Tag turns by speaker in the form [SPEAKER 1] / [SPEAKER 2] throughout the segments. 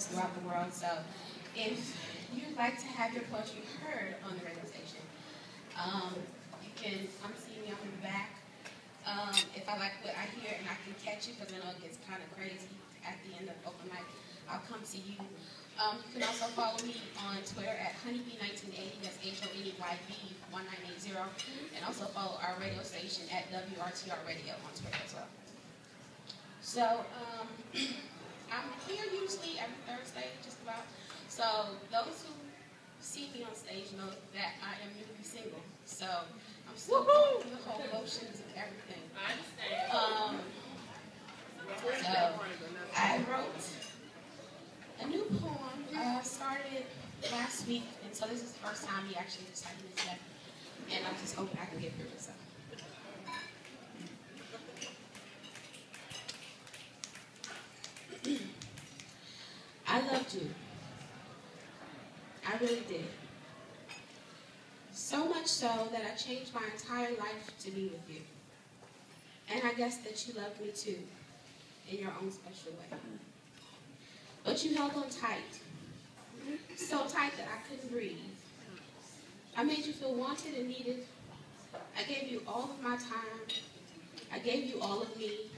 [SPEAKER 1] artists throughout the world. So if you'd like to have your poetry heard on the radio station, you can come see me. I'm in the back. If I like what I hear and I can catch it, because I know it gets kind of crazy at the end of open mic, I'll come see you. You can also follow me on Twitter at HoneyB1980, that's HoneyB 1980, and also follow our radio station at WRTR Radio on Twitter as well. So, I'm here usually every Thursday, just about. So, those who see me on stage know that I am newly single. So, I'm still going through the whole motions of everything.
[SPEAKER 2] I understand.
[SPEAKER 1] So, I wrote a new poem. Started last week, and so this is the first time we actually decided to set. And I'm just hoping I can get through this. I loved you. I really did. So much so that I changed my entire life to be with you. And I guess that you loved me too, in your own special way. But you held on tight. So tight that I couldn't breathe. I made you feel wanted and needed. I gave you all of my time. I gave you all of me.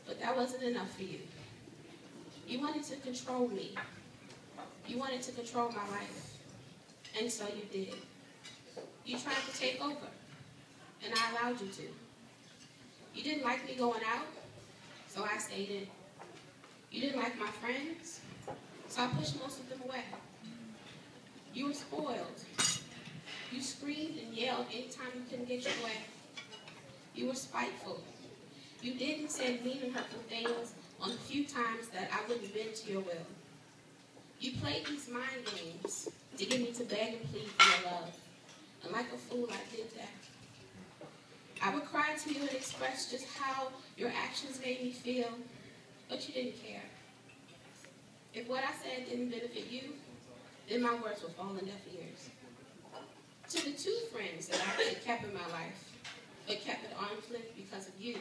[SPEAKER 1] But that wasn't enough for you. You wanted to control me. You wanted to control my life. And so you did. You tried to take over. And I allowed you to. You didn't like me going out, so I stayed in. You didn't like my friends, so I pushed most of them away. You were spoiled. You screamed and yelled anytime you couldn't get your way. You were spiteful. You did and said mean and hurtful things on the few times that I wouldn't bend to your will. You played these mind games to get me to beg and plead for your love. And like a fool, I did that. I would cry to you and express just how your actions made me feel, but you didn't care. If what I said didn't benefit you, then my words would fall on deaf ears. To the two friends that I actually kept in my life, but kept at arm's length because of you,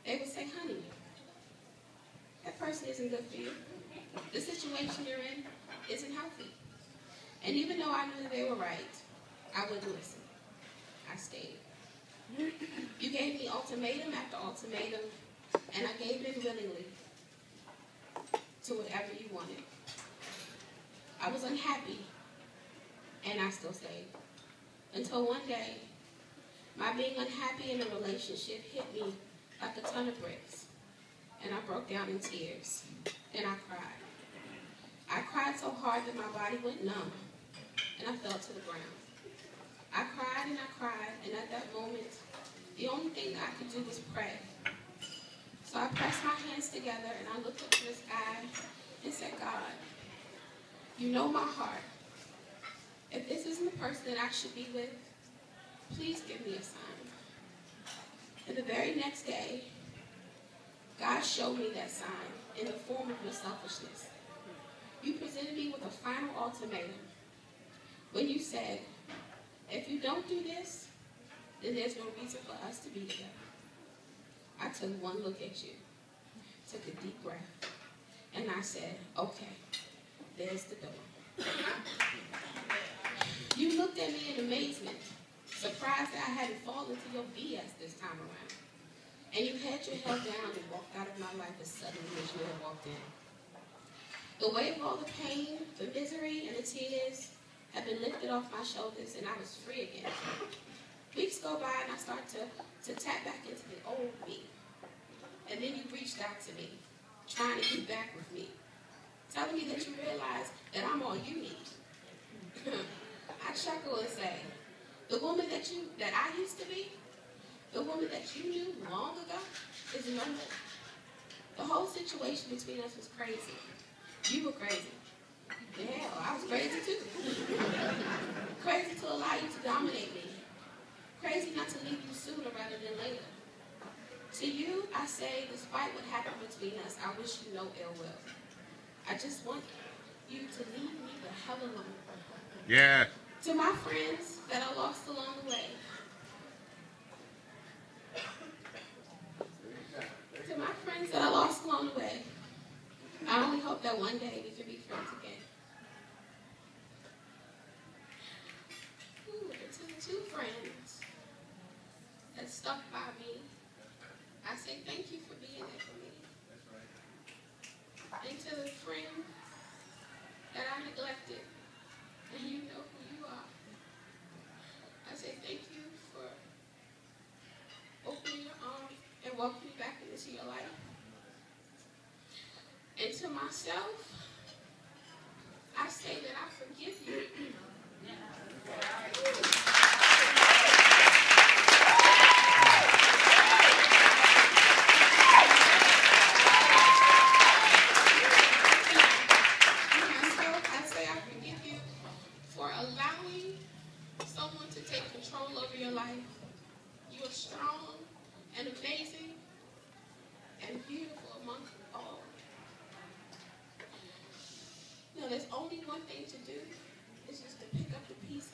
[SPEAKER 1] they would say, honey, that person isn't good for you. The situation you're in isn't healthy. And even though I knew that they were right, I wouldn't listen. I stayed. You gave me ultimatum after ultimatum, and I gave in willingly to whatever you wanted. I was unhappy, and I still stayed. Until one day, my being unhappy in a relationship hit me like a ton of bricks, and I broke down in tears, and I cried. I cried so hard that my body went numb, and I fell to the ground. I cried, and at that moment, the only thing that I could do was pray. So I pressed my hands together, and I looked up to the sky and said, God, you know my heart. If this isn't the person that I should be with, please give me a sign. And the very next day, God showed me that sign in the form of your selfishness. You presented me with a final ultimatum when you said, if you don't do this, then there's no reason for us to be together. I took one look at you, took a deep breath, and I said, okay, there's the door. You looked at me in amazement, surprised that I hadn't fallen to your BS this time around. And you had your head down and walked out of my life as suddenly as you had walked in. The weight of all the pain, the misery, and the tears had been lifted off my shoulders, and I was free again. Weeks go by, and I start to tap back into the old me. And then you reached out to me, trying to get back with me, telling me that you realize that I'm all you need. I chuckle and say, the woman that I used to be, the woman that you knew long ago, is no more. The whole situation between us was crazy. You were crazy. Hell, I was crazy too. Crazy to allow you to dominate me. Crazy not to leave you sooner rather than later. To you, I say, despite what happened between us, I wish you no ill will. I just want you to leave me the hell alone.
[SPEAKER 3] Yeah.
[SPEAKER 1] To my friends that I lost along the way. To my friends that I lost along the way. I only hope hope that one day we can be friends again. Ooh, and to the two friends that stuck by me, I say thank you for being there for me. And to the friend that I neglected, and you know who you are, I say thank you for opening your arms and welcoming me back into your life. And to myself, I say that I forgive you. Allowing someone to take control over your life. You are strong and amazing and beautiful amongst all. Now, there's only one thing to do. It's just to pick up the pieces